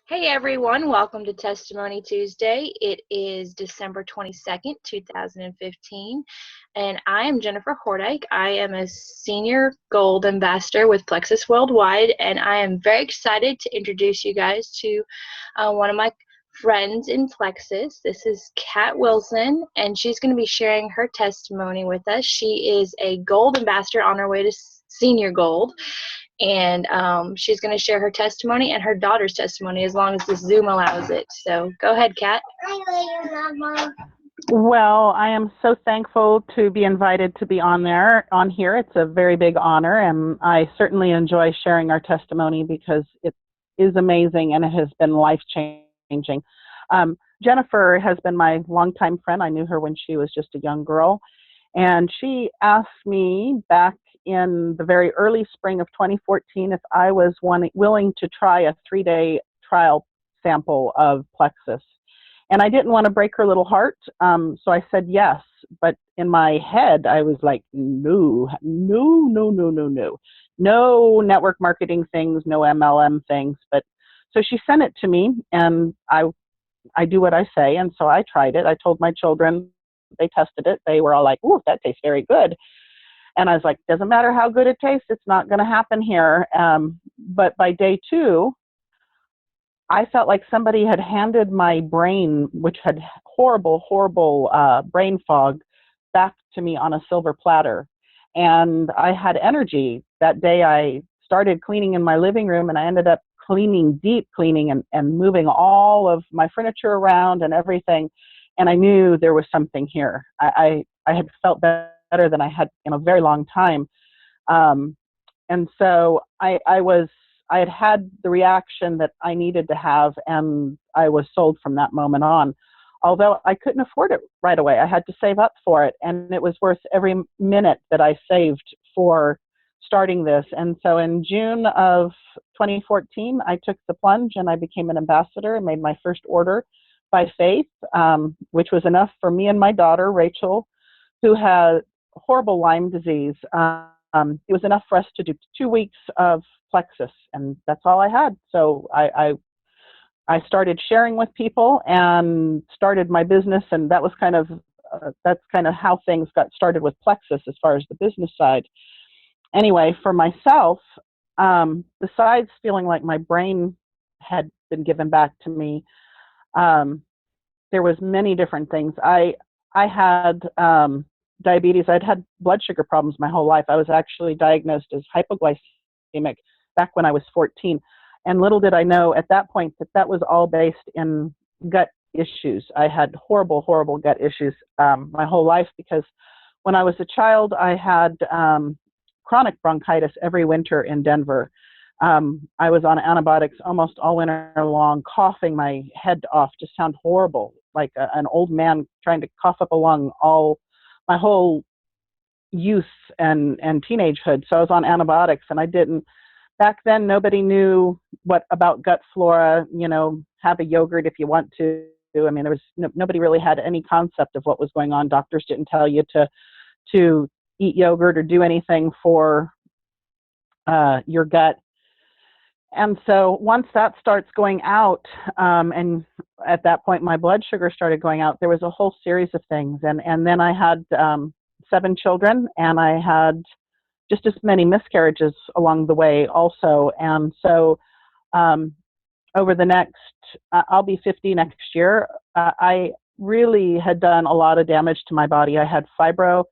Hey everyone, welcome to Testimony Tuesday. It is December 22nd, 2015, and I am Jennifer Hordike. I am a Senior Gold Ambassador with Plexus Worldwide, and I am very excited to introduce you guys to one of my friends in Plexus. This is Kat Wilson, and she's going to be sharing her testimony with us. She is a Gold Ambassador on her way to Senior Gold, and she's going to share her testimony and her daughter's testimony as long as this Zoom allows it. So go ahead, Kat. Well, I am so thankful to be invited to be on here. It's a very big honor, and I certainly enjoy sharing our testimony because it is amazing and it has been life-changing. Jennifer has been my longtime friend. I knew her when she was just a young girl, and she asked me back in the very early spring of 2014 if I was willing to try a 3-day trial sample of Plexus. And I didn't want to break her little heart, so I said yes. But in my head, I was like, no network marketing things, no MLM things. But so she sent it to me, and I do what I say, and so I tried it. I told my children, they tested it. They were all like, ooh, that tastes very good. And I was like, doesn't matter how good it tastes, it's not going to happen here. But by day 2, I felt like somebody had handed my brain, which had horrible brain fog, back to me on a silver platter. And I had energy. That day I started cleaning in my living room, and I ended up deep cleaning and moving all of my furniture around and everything. And I knew there was something here. I had felt better than I had in a very long time. And so I had the reaction that I needed to have, and I was sold from that moment on. Although I couldn't afford it right away. I had to save up for it, and it was worth every minute that I saved for starting this. And so in June of 2014, I took the plunge and I became an ambassador and made my first order by faith, which was enough for me and my daughter, Rachel, who had horrible Lyme disease. It was enough for us to do 2 weeks of Plexus, and that's all I had. So I started sharing with people and started my business, and that was that's kind of how things got started with Plexus as far as the business side. Anyway, for myself, besides feeling like my brain had been given back to me, there was many different things. I had diabetes. I'd had blood sugar problems my whole life. I was actually diagnosed as hypoglycemic back when I was 14. And little did I know at that point that was all based in gut issues. I had horrible gut issues my whole life because when I was a child, I had chronic bronchitis every winter in Denver. I was on antibiotics almost all winter long, coughing my head off, just sound horrible, like an old man trying to cough up a lung my whole youth and teenagehood. So I was on antibiotics, and I didn't. Back then, nobody knew about gut flora. Have a yogurt if you want to. I mean, there was nobody really had any concept of what was going on. Doctors didn't tell you to eat yogurt or do anything for your gut. And so once that starts going out, and at that point my blood sugar started going out, there was a whole series of things. And then I had 7 children, and I had just as many miscarriages along the way also. And so over the next, I'll be 50 next year, I really had done a lot of damage to my body. I had fibro.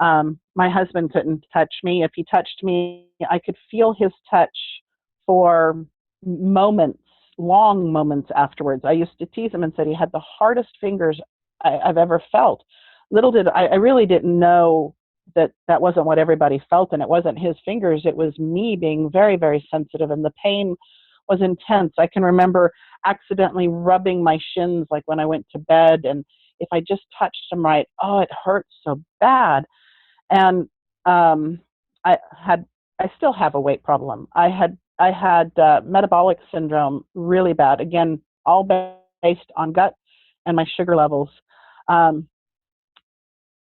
My husband couldn't touch me. If he touched me, I could feel his touch for moments, long moments afterwards. I used to tease him and said he had the hardest fingers I've ever felt. Little did I really didn't know that wasn't what everybody felt, and it wasn't his fingers. It was me being very, very sensitive, and the pain was intense. I can remember accidentally rubbing my shins, like when I went to bed, and if I just touched them right, oh, it hurt so bad. And I still have a weight problem. I had metabolic syndrome really bad. Again, all based on gut and my sugar levels.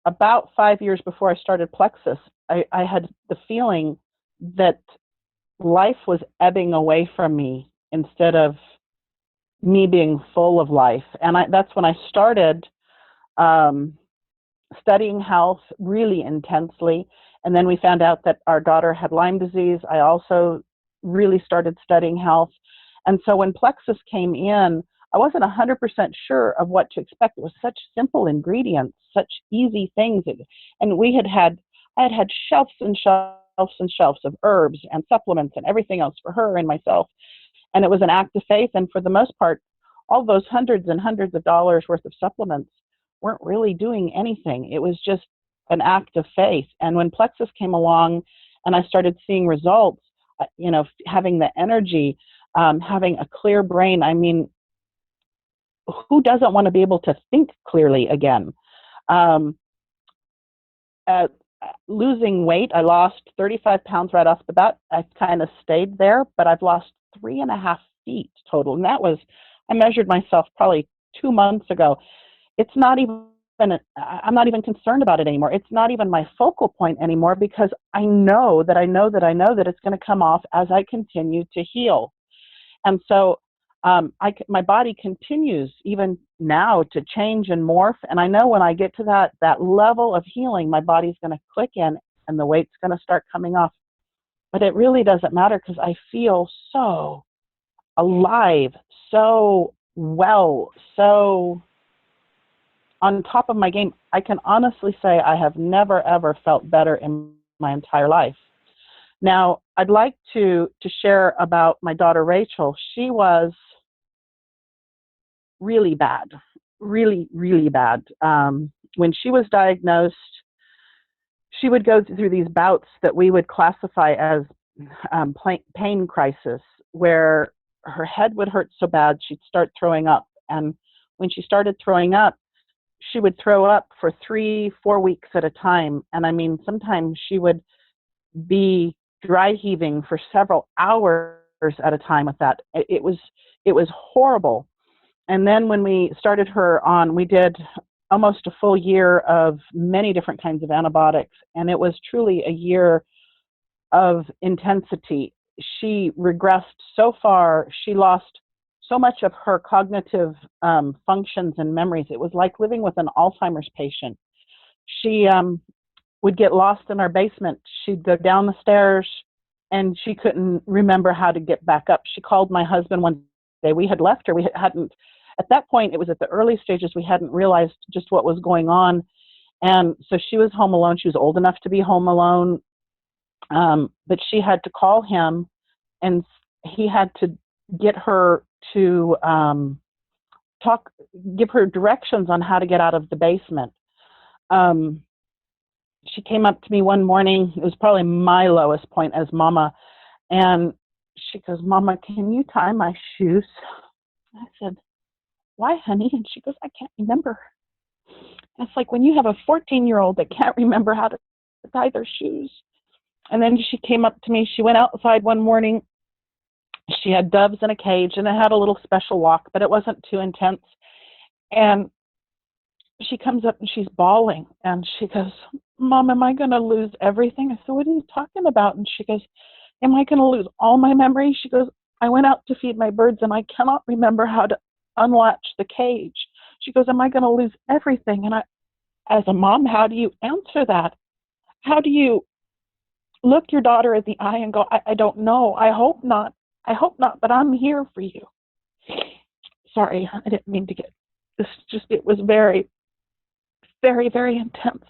About 5 years before I started Plexus, I had the feeling that life was ebbing away from me instead of me being full of life. And that's when I started um, studying health really intensely. And then we found out that our daughter had Lyme disease. I also really started studying health. And so when Plexus came in, I wasn't 100% sure of what to expect. It was such simple ingredients, such easy things. And I had had shelves and shelves and shelves of herbs and supplements and everything else for her and myself. And it was an act of faith. And for the most part, all those hundreds and hundreds of dollars worth of supplements weren't really doing anything. It was just an act of faith. And when Plexus came along and I started seeing results, having the energy, having a clear brain, I mean, who doesn't want to be able to think clearly again? Um, uh, Losing weight, I lost 35 pounds right off the bat. I kind of stayed there, but I've lost 3.5 feet total. And I measured myself probably 2 months ago. It's not even, I'm not even concerned about it anymore. It's not even my focal point anymore because I know that it's going to come off as I continue to heal. And so my body continues even now to change and morph. And I know when I get to that level of healing, my body's going to click in and the weight's going to start coming off. But it really doesn't matter because I feel so alive, so well, so on top of my game. I can honestly say I have never, ever felt better in my entire life. Now, I'd like to share about my daughter, Rachel. She was really bad, really, really bad. When she was diagnosed, she would go through these bouts that we would classify as pain crisis, where her head would hurt so bad she'd start throwing up. And when she started throwing up, she would throw up for 3-4 weeks at a time. And I mean, sometimes she would be dry heaving for several hours at a time with that. It was horrible. And then when we started her on, we did almost a full year of many different kinds of antibiotics. And it was truly a year of intensity. She regressed so far. She lost so much of her cognitive functions and memories. It was like living with an Alzheimer's patient. She would get lost in our basement. She'd go down the stairs and she couldn't remember how to get back up. She called my husband one day. We had left her. We hadn't, at that point, it was at the early stages, we hadn't realized just what was going on. And so she was home alone. She was old enough to be home alone. But she had to call him and he had to get her to give her directions on how to get out of the basement. She came up to me one morning. It was probably my lowest point as mama. And she goes, "Mama, can you tie my shoes?" I said, "Why, honey?" And she goes, "I can't remember." And it's like when you have a 14-year-old that can't remember how to tie their shoes. And then she came up to me. She went outside one morning. She had doves in a cage, and it had a little special lock, but it wasn't too intense. And she comes up and she's bawling. And she goes, "Mom, am I going to lose everything?" I said, "What are you talking about?" And she goes, "Am I going to lose all my memories?" She goes, "I went out to feed my birds, and I cannot remember how to unlatch the cage." She goes, "Am I going to lose everything?" And as a mom, how do you answer that? How do you look your daughter in the eye and go, I don't know. I hope not. I hope not, but I'm here for you." Sorry, I didn't mean to get this. Just, it was very, very, very intense.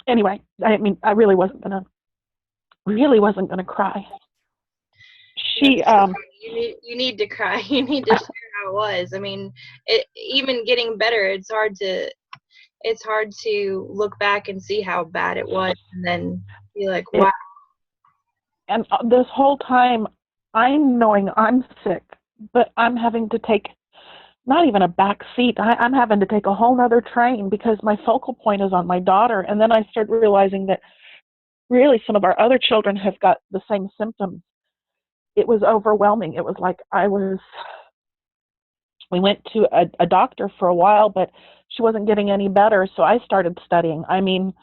Anyway, I really wasn't gonna cry. She you need to cry. You need to share how it was. I mean, even getting better, it's hard to look back and see how bad it was and then be like, wow. And this whole time, I'm knowing I'm sick, but I'm having to take not even a back seat. I'm having to take a whole nother train because my focal point is on my daughter. And then I started realizing that really some of our other children have got the same symptoms. It was overwhelming. It was like we went to a doctor for a while, but she wasn't getting any better. So I started studying. I mean,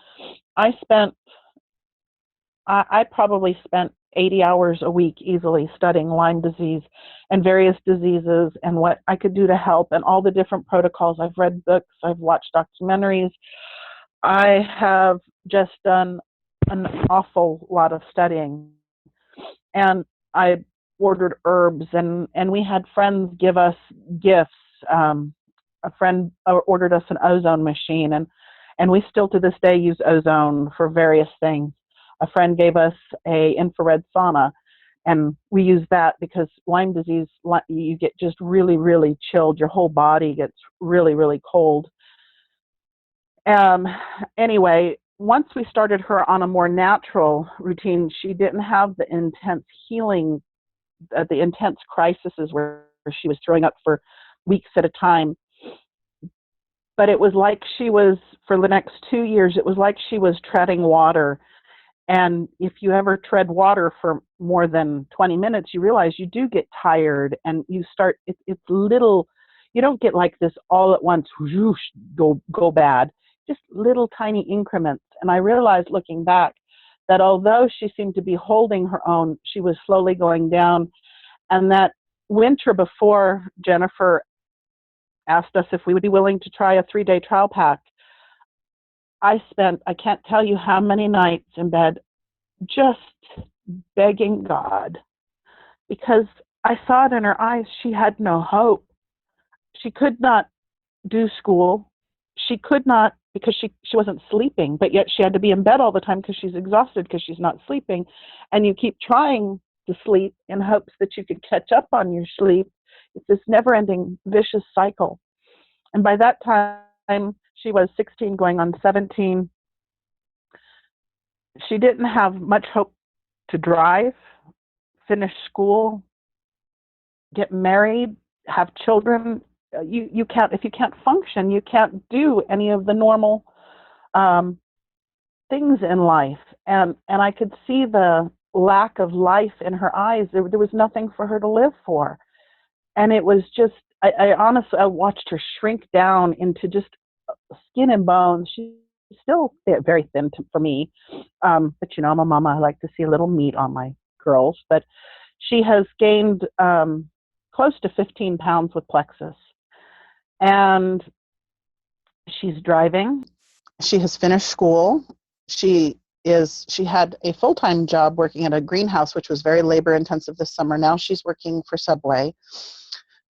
I probably spent 80 hours a week easily studying Lyme disease and various diseases and what I could do to help and all the different protocols. I've read books, I've watched documentaries. I have just done an awful lot of studying. And I ordered herbs, and we had friends give us gifts. A friend ordered us an ozone machine, and we still to this day use ozone for various things. A friend gave us a infrared sauna, and we use that because Lyme disease, you get just really, really chilled. Your whole body gets really, really cold. Um, anyway, once we started her on a more natural routine, she didn't have the intense healing, the intense crises where she was throwing up for weeks at a time. But it was like she was, for the next 2 years, it was like she was treading water. And if you ever tread water for more than 20 minutes, you realize you do get tired and you start, it's little, you don't get like this all at once, whoosh, go bad, just little tiny increments. And I realized looking back that although she seemed to be holding her own, she was slowly going down. And that winter before, Jennifer asked us if we would be willing to try a 3-day trial pack. I can't tell you how many nights in bed just begging God, because I saw it in her eyes. She had no hope. She could not do school. She could not, because she wasn't sleeping, but yet she had to be in bed all the time because she's exhausted because she's not sleeping. And you keep trying to sleep in hopes that you could catch up on your sleep. It's this never-ending vicious cycle. And by that time, she was 16 going on 17. She didn't have much hope to drive, finish school, get married, have children. You can't, if you can't function, you can't do any of the normal things in life. And I could see the lack of life in her eyes. There was nothing for her to live for. And it was just, I honestly, I watched her shrink down into just skin and bones. She's still very thin for me. But you know, I'm a mama. I like to see a little meat on my girls. But she has gained close to 15 pounds with Plexus. And she's driving. She has finished school. She had a full-time job working at a greenhouse, which was very labor intensive this summer. Now she's working for Subway.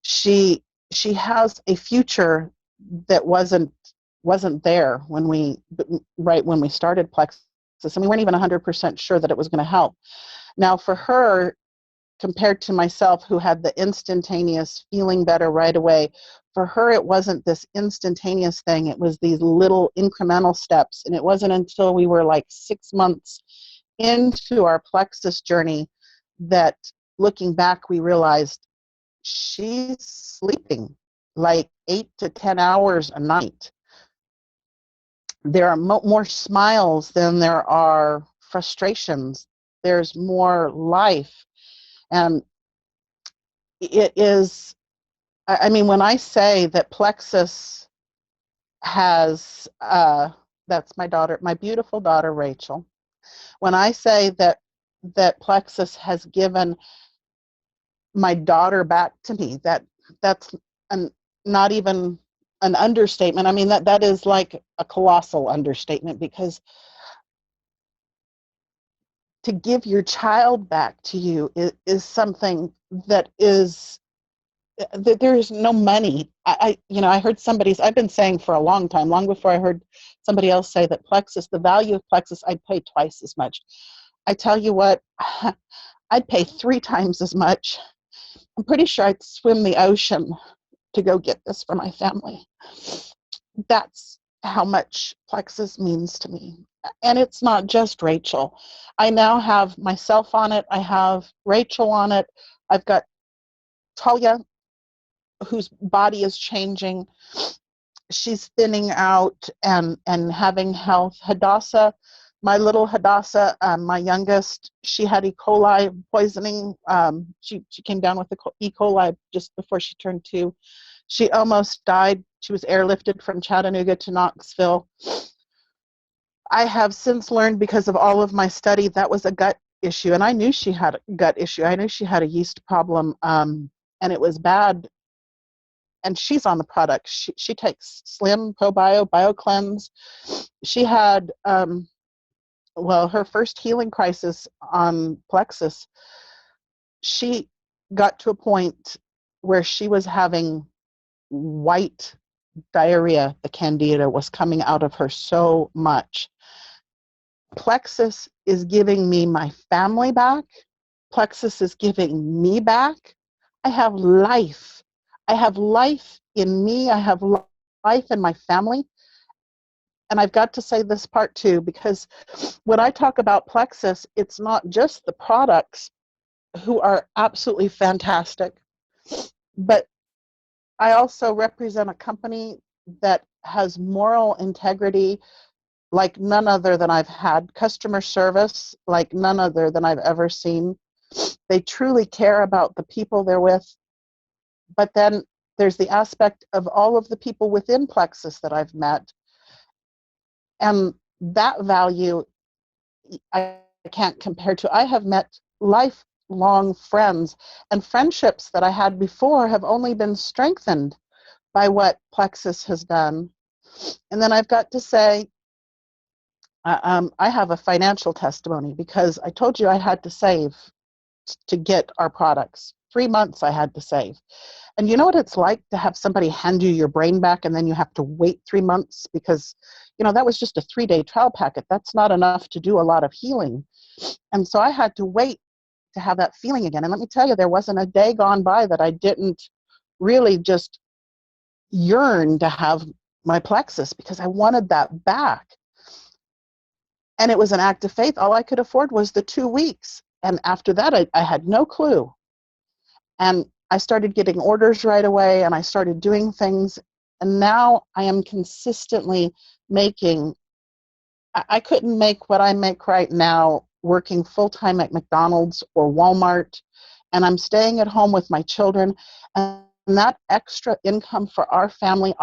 She has a future that wasn't there when we started Plexus, and we weren't even 100% sure that it was going to help. Now for her, compared to myself, who had the instantaneous feeling better right away, for her it wasn't this instantaneous thing. It was these little incremental steps, and it wasn't until we were like 6 months into our Plexus journey that, looking back, we realized she's sleeping like 8 to 10 hours a night. There are more smiles than there are frustrations. There's more life. And it is, I mean, when I say that Plexus has, that's my daughter, my beautiful daughter, Rachel. When I say that Plexus has given my daughter back to me, that's not even an understatement. I mean, that is like a colossal understatement, because to give your child back to you is something that is, that there's no money. I heard I've been saying for a long time, long before I heard somebody else say that Plexus, the value of Plexus, I'd pay twice as much. I tell you what, I'd pay 3 times as much. I'm pretty sure I'd swim the ocean to go get this for my family. That's how much Plexus means to me. And it's not just Rachel. I now have myself on it. I have Rachel on it. I've got Talia, whose body is changing. She's thinning out and having health. Hadassah, my little Hadassah, my youngest, she had E. coli poisoning. She came down with the E. coli just before she turned 2. She almost died. She was airlifted from Chattanooga to Knoxville. I have since learned, because of all of my study, that was a gut issue, and I knew she had a gut issue. I knew she had a yeast problem, and it was bad. And she's on the product. She takes Slim, ProBio, BioCleanse. She had, her first healing crisis on Plexus. She got to a point where she was having white diarrhea. The candida was coming out of her so much. Plexus is giving me my family back. Plexus is giving me back. I have life. I have life in me. I have life in my family. And I've got to say this part too, because when I talk about Plexus, it's not just the products who are absolutely fantastic, but I also represent a company that has moral integrity like none other than I've had, customer service like none other than I've ever seen. They truly care about the people they're with. But then there's the aspect of all of the people within Plexus that I've met. And that value I can't compare to. I have met lifelong friends, and friendships that I had before have only been strengthened by what Plexus has done. And then I've got to say, I have a financial testimony because I told you I had to save to get our products. 3 months I had to save. And you know what it's like to have somebody hand you your brain back and then you have to wait 3 months because, that was just a 3-day trial packet. That's not enough to do a lot of healing. And so I had to wait to have that feeling again. And let me tell you, there wasn't a day gone by that I didn't really just yearn to have my Plexus because I wanted that back. And it was an act of faith. All I could afford was the 2 weeks. And after that, I had no clue. And I started getting orders right away and I started doing things. And now I am consistently making, I couldn't make what I make right now working full-time at McDonald's or Walmart. And I'm staying at home with my children. And that extra income for our family,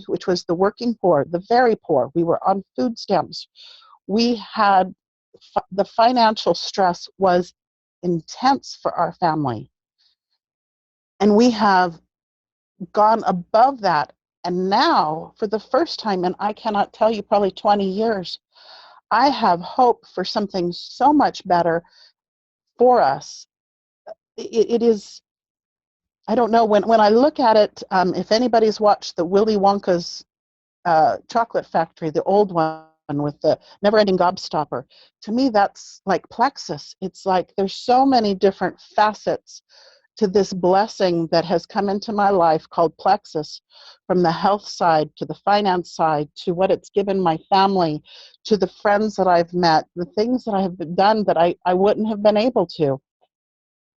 which was the working poor, the very poor, we were on food stamps. We had, the financial stress was intense for our family. And we have gone above that. And now, for the first time, and I cannot tell you, probably 20 years, I have hope for something so much better for us. It is, I don't know, when I look at it, if anybody's watched the Willy Wonka's chocolate factory, the old one with the never-ending gobstopper, to me that's like Plexus. It's like there's so many different facets to this blessing that has come into my life called Plexus, from the health side to the finance side to what it's given my family, to the friends that I've met, the things that I have done that I wouldn't have been able to.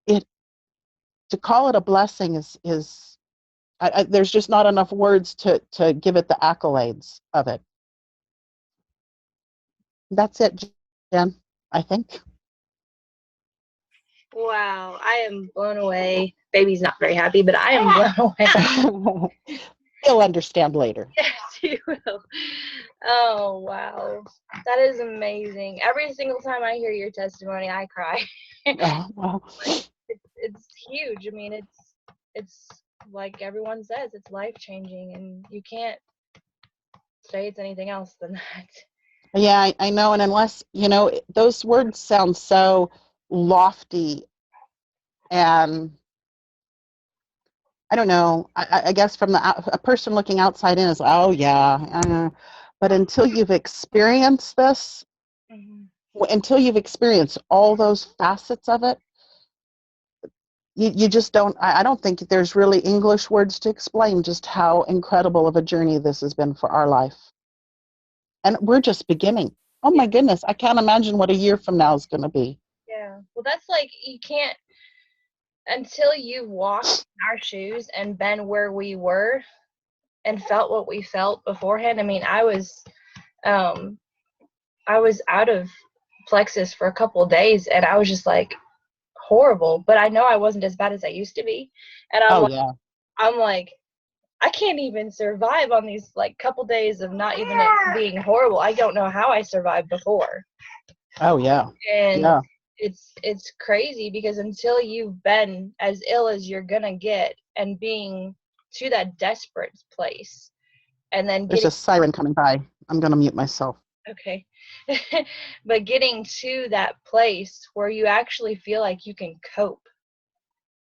To call it a blessing is there's just not enough words to give it the accolades of it. That's it, Jen, I think. Wow, I am blown away. Baby's not very happy, but I am blown away. You'll understand later. Yes, you will. Oh, wow. That is amazing. Every single time I hear your testimony, I cry. Oh, well. It's huge. I mean, it's like everyone says, it's life-changing, and you can't say it's anything else than that. Yeah, I know. And unless, those words sound so lofty and I don't know. I guess from a person looking outside in is, oh yeah. But until you've experienced this, until you've experienced all those facets of it, you just don't, I don't think there's really English words to explain just how incredible of a journey this has been for our life. And we're just beginning. Oh my goodness, I can't imagine what a year from now is going to be. Yeah. Well, that's like, you can't, until you've walked in our shoes and been where we were and felt what we felt beforehand. I mean, I was out of Plexus for a couple of days and I was just like horrible, but I know I wasn't as bad as I used to be. And I'm like, I can't even survive on these like couple days of not even it being horrible. I don't know how I survived before. Oh yeah. And yeah. it's crazy because until you've been as ill as you're gonna get and being to that desperate place and then There's getting a siren coming by. I'm going to mute myself. okay but getting to that place where you actually feel like you can cope,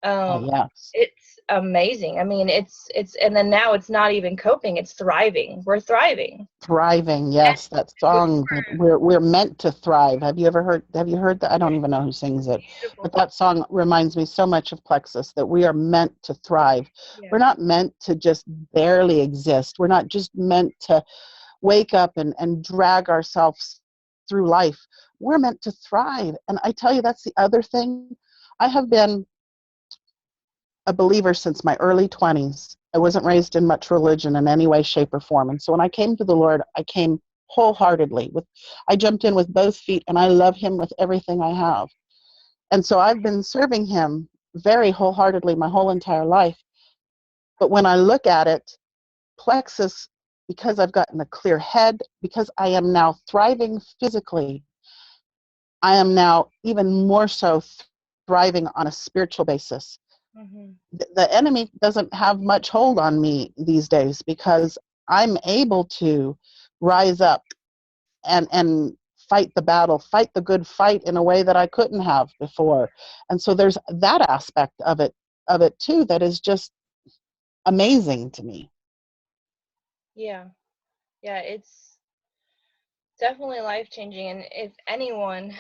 um Yes. it's amazing. I mean, it's and then now it's not even coping, it's thriving. We're thriving. Thriving, yes, that song that we're meant to thrive. Have you heard that? I don't even know who sings it. But Beautiful. that song reminds me so much of Plexus, that we are meant to thrive. Yeah. We're not meant to just barely exist. We're not just meant to wake up and drag ourselves through life. We're meant to thrive. And I tell you, that's the other thing. I have been a believer since my early 20s. I wasn't raised in much religion in any way, shape, or form. And so when I came to the Lord, I came wholeheartedly. I jumped in with both feet, and I love Him with everything I have. And so I've been serving Him very wholeheartedly my whole entire life. But when I look at it, Plexus, because I've gotten a clear head, because I am now thriving physically, I am now even more so thriving on a spiritual basis. Hmm. The enemy doesn't have much hold on me these days, because I'm able to rise up and fight the battle, fight the good fight in a way that I couldn't have before. And so there's that aspect of it too that is just amazing to me. Yeah. Yeah, it's definitely life changing. And if anyone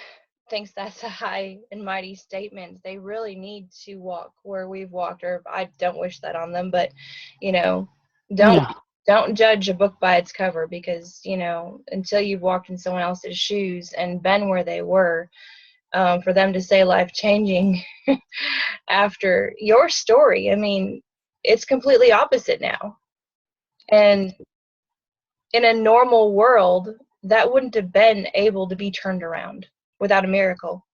thinks that's a high and mighty statement, they really need to walk where we've walked. Or I don't wish that on them, but you know, don't Yeah. don't judge a book by its cover, because until you've walked in someone else's shoes and been where they were, for them to say life changing after your story, I mean, it's completely opposite now. And in a normal world, that wouldn't have been able to be turned around without a miracle.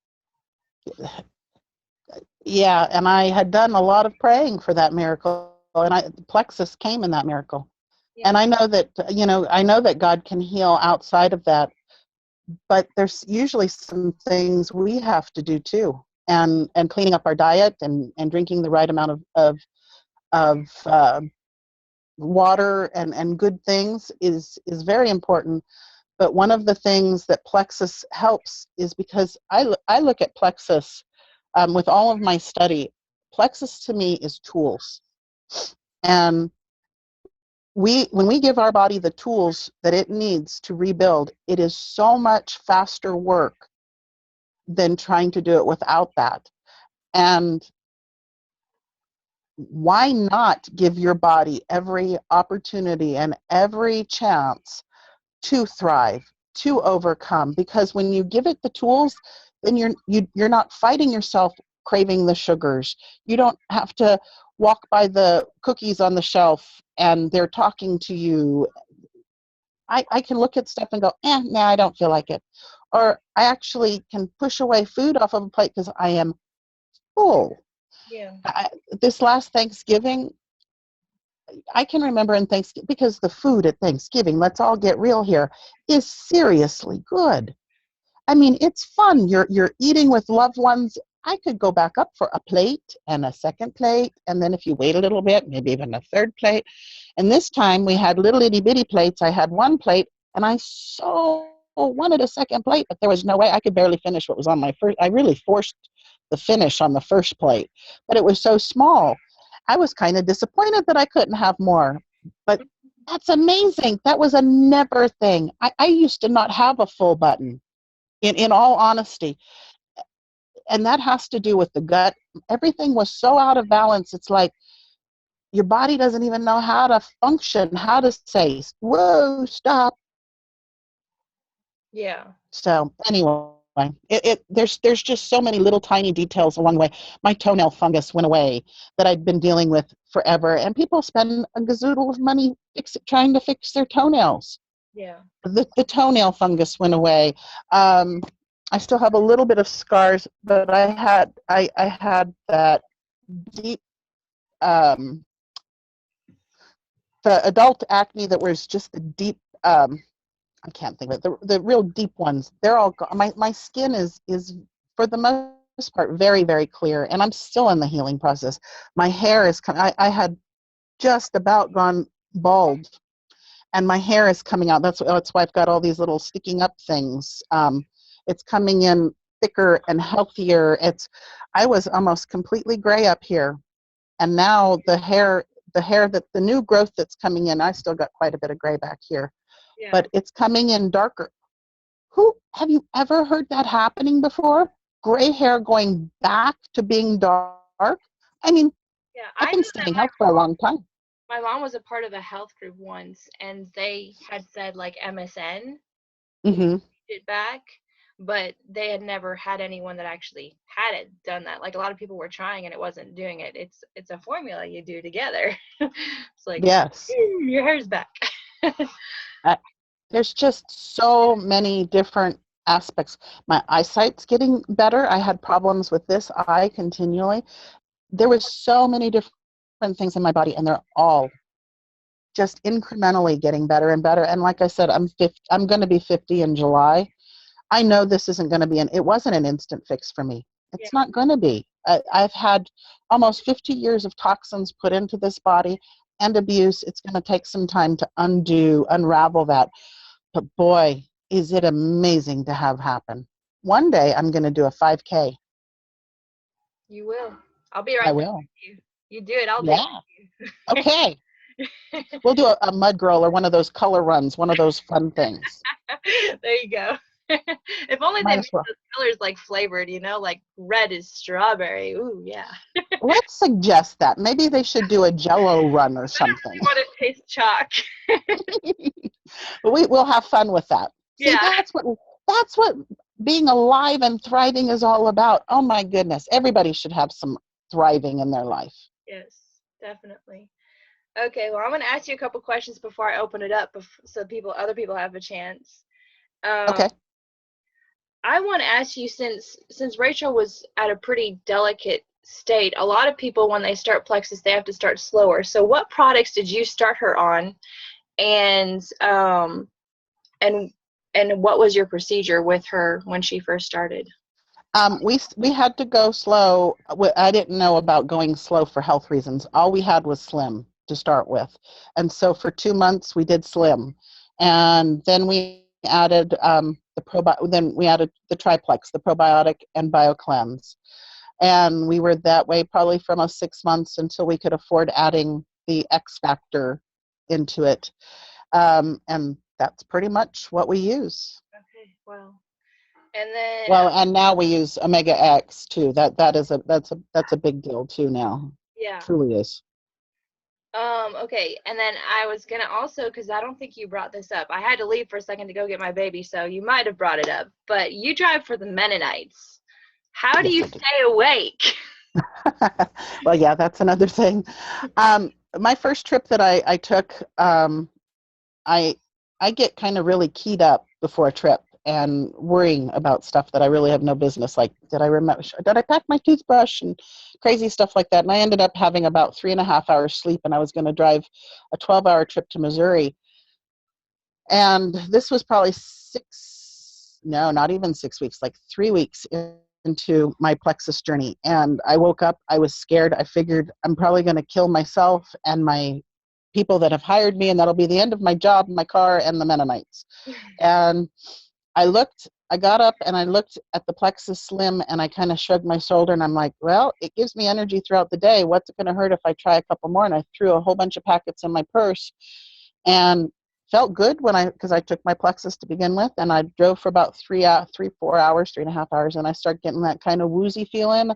Yeah, and I had done a lot of praying for that miracle, and Plexus came in that miracle. And Yeah. I know that, I know that God can heal outside of that, but there's usually some things we have to do too. And cleaning up our diet, and drinking the right amount of water and good things is very important. But one of the things that Plexus helps is because I look at Plexus, with all of my study. Plexus to me is tools. And when we give our body the tools that it needs to rebuild, it is so much faster work than trying to do it without that. And why not give your body every opportunity and every chance to thrive, to overcome? Because when you give it the tools, then you're not fighting yourself craving the sugars. You don't have to walk by the cookies on the shelf and they're talking to you. I can look at stuff and go, nah, I don't feel like it. Or I actually can push away food off of a plate because I am full. Yeah. I, this last Thanksgiving, I can remember in Thanksgiving, because the food at Thanksgiving, let's all get real here, is seriously good. I mean, it's fun. You're eating with loved ones. I could go back up for a plate and a second plate, and then if you wait a little bit, maybe even a third plate. And this time we had little itty bitty plates. I had one plate, and I so wanted a second plate, but there was no way. I could barely finish what was on my first. I really forced the finish on the first plate, but it was so small. I was kind of disappointed that I couldn't have more, but that's amazing. That was a never thing. I used to not have a full button, in all honesty. And that has to do with the gut. Everything was so out of balance. It's like your body doesn't even know how to function, how to say, whoa, stop. Yeah. So anyway, there's just so many little tiny details along the way. My toenail fungus went away that I'd been dealing with forever, and people spend a gazoodle of money trying to fix their toenails. Yeah. The toenail fungus went away. I still have a little bit of scars, but I had that deep, um, the adult acne that was just the deep, I can't think of it, the real deep ones. They're all gone. My skin is for the most part, very, very clear. And I'm still in the healing process. My hair is I had just about gone bald, and my hair is coming out. That's why I've got all these little sticking up things. It's coming in thicker and healthier. I was almost completely gray up here, and now the new growth that's coming in, I still got quite a bit of gray back here, Yeah. but it's coming in darker. Have you ever heard that happening before? Gray hair going back to being dark? I mean, Yeah. I've I been know that studying health for a long time. my mom was a part of a health group once, and they had said like MSN Hmm. it back, but they had never had anyone that actually had it done that. Like a lot of people were trying and it wasn't doing it. It's a formula you do together. It's like Yes. your hair's back. Uh, there's just so many different aspects. My eyesight's getting better. I had problems with this eye continually. There was so many different things in my body, and they're all just incrementally getting better and better. And like I said, I'm going to be 50 in July. I know this isn't going to be it wasn't an instant fix for me. Yeah. It's not going to be. I've had almost 50 years of toxins put into this body and abuse. It's going to take some time to unravel that. But boy, is it amazing to have happen. One day I'm going to do a 5K. You will. I'll be I right there will. with you. You do it, I'll do Yeah. Okay. it. We'll do a mud girl or one of those color runs, one of those fun things. There you go. If only they Might made as well. those colors like flavored, like red is strawberry. Ooh, yeah. Let's suggest that. Maybe they should do a Jello run or I don't really something. want to taste chalk. But we'll have fun with that. See, Yeah. that's what being alive and thriving is all about. Oh my goodness, everybody should have some thriving in their life. Yes, definitely. Okay, well, I'm going to ask you a couple questions before I open it up so other people have a chance. Um, Okay. I want to ask you, since Rachel was at a pretty delicate state, a lot of people when they start Plexus, they have to start slower. So what products did you start her on, and and what was your procedure with her when she first started? We had to go slow. I didn't know about going slow for health reasons. All we had was Slim to start with, and so for 2 months we did Slim, and then we added Then we added the triplex, the probiotic and BioCleanse, and we were that way probably for almost 6 months until we could afford adding the X Factor into it, and that's pretty much what we use. Okay, well, and then Well, and now we use Omega X too. That's a big deal too now. yeah. Truly is. Okay, and then I was gonna also, because I don't think you brought this up. I had to leave for a second to go get my baby, so you might have brought it up. But you drive for the Mennonites. How do Yes, you I do. stay awake? Well, yeah, that's another thing. My first trip that I took, I I get kind of really keyed up before a trip and worrying about stuff that I really have no business. Like, did I pack my toothbrush and crazy stuff like that? And I ended up having about 3.5 hours sleep, and I was going to drive a 12-hour trip to Missouri. And this was probably no, not even 6 weeks, like 3 weeks into my Plexus journey. And I woke up, I was scared. I figured I'm probably going to kill myself and my people that have hired me, and that'll be the end of my job, my car, and the Mennonites. And I got up and I looked at the Plexus Slim, and I kind of shrugged my shoulder, and I'm like, well, it gives me energy throughout the day. What's it going to hurt if I try a couple more? And I threw a whole bunch of packets in my purse, and felt good because I took my Plexus to begin with, and I drove for about 4 hours, 3.5 hours, and I started getting that kind of woozy feeling.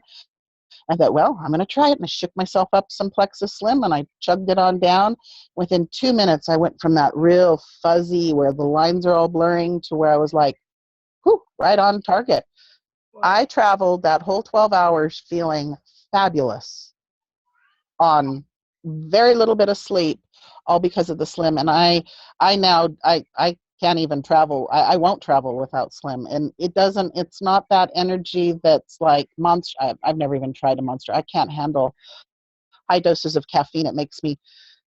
I thought, well, I'm going to try it, and I shook myself up some Plexus Slim, and I chugged it on down. Within 2 minutes, I went from that real fuzzy where the lines are all blurring to where I was like, whew, right on target. Wow. I traveled that whole 12 hours feeling fabulous on very little bit of sleep, all because of the Slim. And I can't even travel. I won't travel without Slim. And it's not that energy that's like Monster. I've never even tried a Monster. I can't handle high doses of caffeine.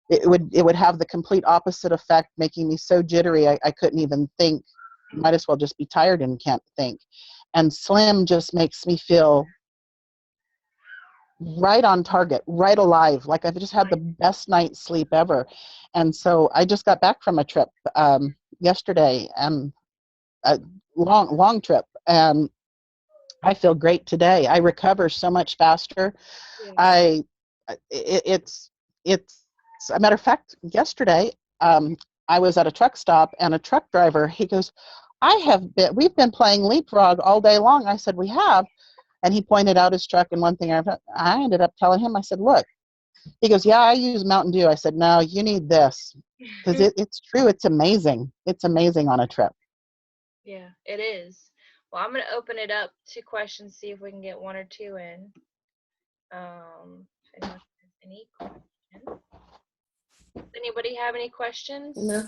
It would have the complete opposite effect, making me so jittery I couldn't even think. Might as well just be tired and can't think. And Slim just makes me feel right on target, right alive. Like I've just had the best night's sleep ever. And so I just got back from a trip yesterday, and a long trip, and I feel great today. I recover so much faster. Yeah. It's a matter of fact, yesterday I was at a truck stop, and a truck driver, he goes, we've been playing leapfrog all day long. I said, we have. And he pointed out his truck, and one thing I ended up telling him, I said, look, he goes, yeah, I use Mountain Dew. I said, no, you need this, because it's true. It's amazing. It's amazing on a trip. Yeah, it is. Well, I'm going to open it up to questions, see if we can get one or two in. If anyone has any questions. Does anybody have any questions? No.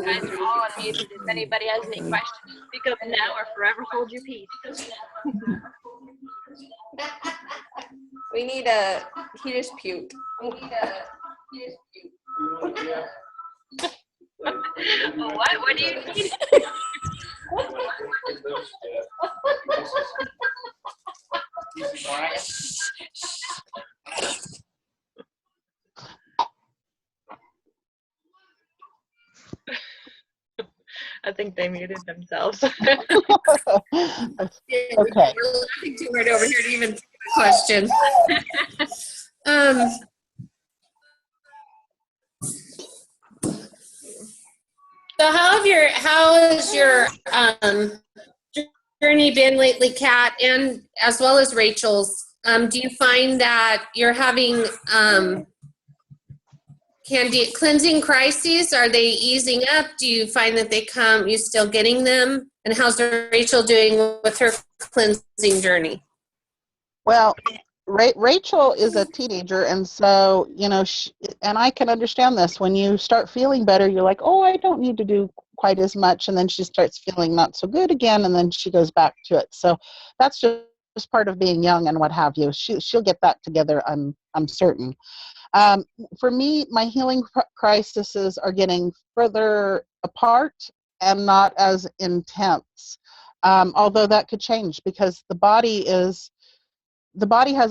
Guys are all unmuted. If anybody has any questions, speak up now or forever hold your peace. We need a, he just puked. What? What do you need? I think they muted themselves. Yeah, Okay. we're laughing too hard over here to even take a question. So how has your journey been lately, Kat, and as well as Rachel's? Do you find that you're having cleansing crises? Are they easing up? Do you find that you still getting them? And how's Rachel doing with her cleansing journey? Well, Rachel is a teenager, and so, and I can understand this. When you start feeling better, you're like, oh, I don't need to do quite as much, and then she starts feeling not so good again, and then she goes back to it. So that's just part of being young and what have you. She'll get that together, I'm certain. For me, my healing crises are getting further apart and not as intense, although that could change, because the body has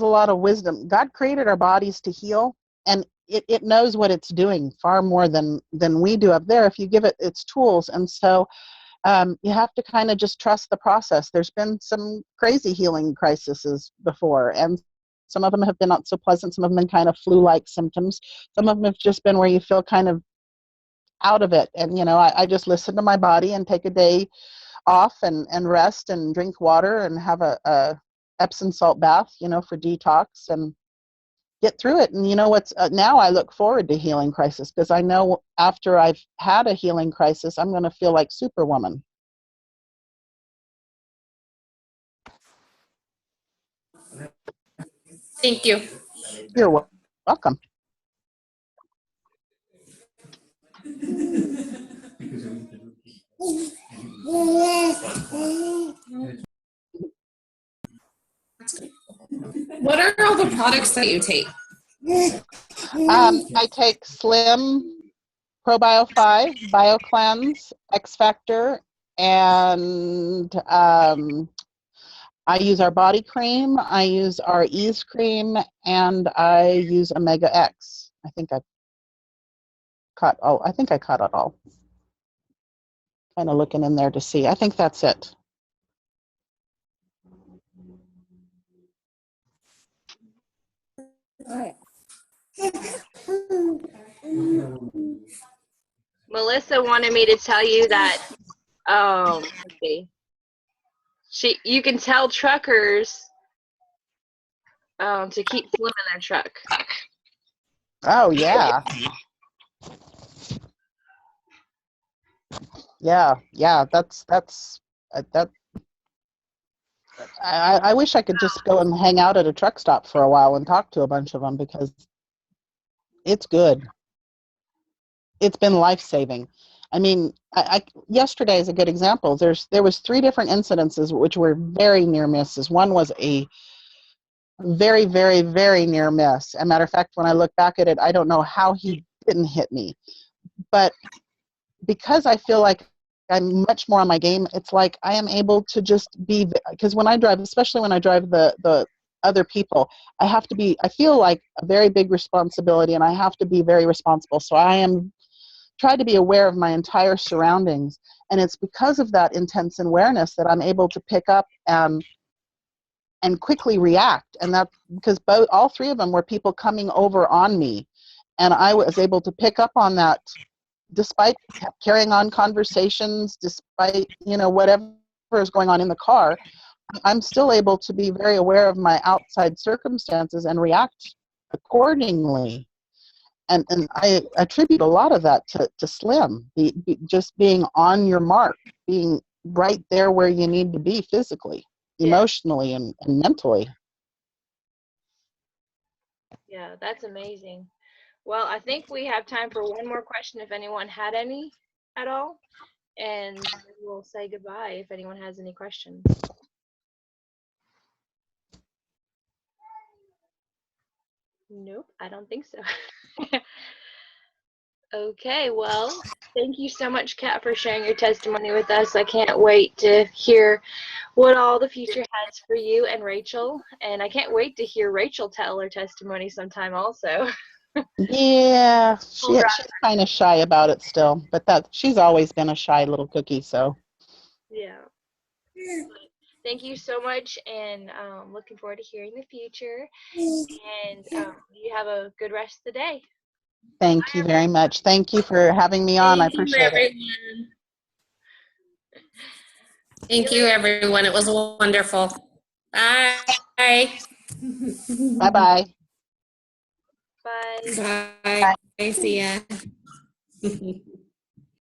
a lot of wisdom. God created our bodies to heal, and it knows what it's doing far more than we do up there if you give it its tools. And so you have to kind of just trust the process. There's been some crazy healing crises before, and some of them have been not so pleasant. Some of them have been kind of flu-like symptoms. Some of them have just been where you feel kind of out of it. And, I just listen to my body and take a day off and rest and drink water and have a Epsom salt bath, for detox, and get through it. And now I look forward to healing crisis, because I know after I've had a healing crisis, I'm going to feel like Superwoman. Thank you. You're welcome. What are all the products that you take? I take Slim, ProBio 5, BioCleanse, X Factor, and I use our body cream, I use our Ease cream, and I use Omega X. I think I caught it all. Kind of looking in there to see. I think that's it. Melissa wanted me to tell you that let's see. You can tell truckers to keep Slim in their truck. Oh yeah. Yeah, that's that. I wish I could just go and hang out at a truck stop for a while and talk to a bunch of them, because it's good. It's been life-saving. I mean, yesterday is a good example. There was 3 different incidences which were very near misses. One was a very, very, very near miss. As a matter of fact, when I look back at it, I don't know how he didn't hit me. But because I feel like I'm much more on my game, it's like I am able to just be, because when I drive, especially when I drive the other people, I feel like a very big responsibility, and I have to be very responsible. So I am try to be aware of my entire surroundings, and it's because of that intense awareness that I'm able to pick up and quickly react. And that because all 3 of them were people coming over on me, and I was able to pick up on that despite carrying on conversations, despite whatever is going on in the car. I'm still able to be very aware of my outside circumstances and react accordingly. And I attribute a lot of that to Slim, just being on your mark, being right there where you need to be physically, emotionally, and mentally. Yeah, that's amazing. Well, I think we have time for one more question if anyone had any at all. And we'll say goodbye if anyone has any questions. Nope, I don't think so. Okay, well, thank you so much, Kat, for sharing your testimony with us. I can't wait to hear what all the future has for you and Rachel. And I can't wait to hear Rachel tell her testimony sometime also. Yeah, she's kind of shy about it still, but she's always been a shy little cookie, so. Yeah. Thank you so much, and looking forward to hearing the future. And you have a good rest of the day. Thank you very much. Thank you for having me on. I appreciate it. Thank you, everyone. It was wonderful. Bye. Bye-bye. Bye. Bye. Bye. See ya.